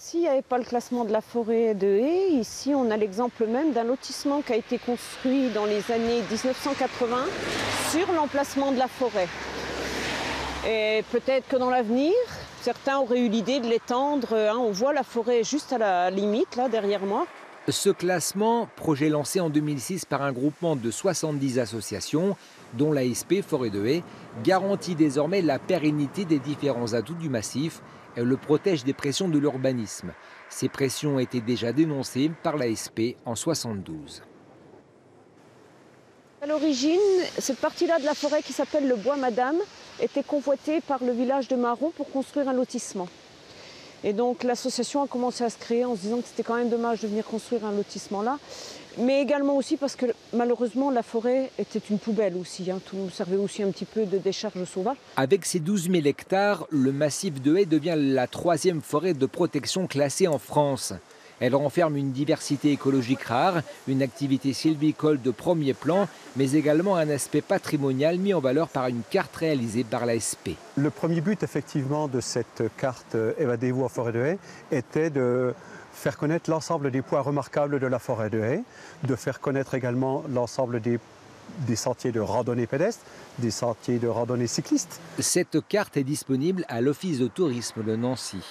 S'il n'y avait pas le classement de la forêt de haies, ici on a l'exemple même d'un lotissement qui a été construit dans les années 1980 sur l'emplacement de la forêt. Et peut-être que dans l'avenir, certains auraient eu l'idée de l'étendre. On voit la forêt juste à la limite, là, derrière moi. Ce classement, projet lancé en 2006 par un groupement de 70 associations, dont l'ASP Forêt de Haies, garantit désormais la pérennité des différents atouts du massif et le protège des pressions de l'urbanisme. Ces pressions étaient déjà dénoncées par l'ASP en 1972. À l'origine, cette partie-là de la forêt qui s'appelle le Bois Madame était convoitée par le village de Marron pour construire un lotissement. Et donc l'association a commencé à se créer en se disant que c'était quand même dommage de venir construire un lotissement là, mais également aussi parce que malheureusement la forêt était une poubelle aussi, tout servait aussi un petit peu de décharge sauvage. Avec ses 12 000 hectares, le massif de Haies devient la 3e forêt de protection classée en France. Elle renferme une diversité écologique rare, une activité sylvicole de premier plan, mais également un aspect patrimonial mis en valeur par une carte réalisée par l'ASP. Le premier but effectivement de cette carte Évadez-vous en forêt de Haies était de faire connaître l'ensemble des points remarquables de la forêt de Haies, de faire connaître également l'ensemble des sentiers de randonnée pédestre, des sentiers de randonnée cycliste. Cette carte est disponible à l'Office de tourisme de Nancy.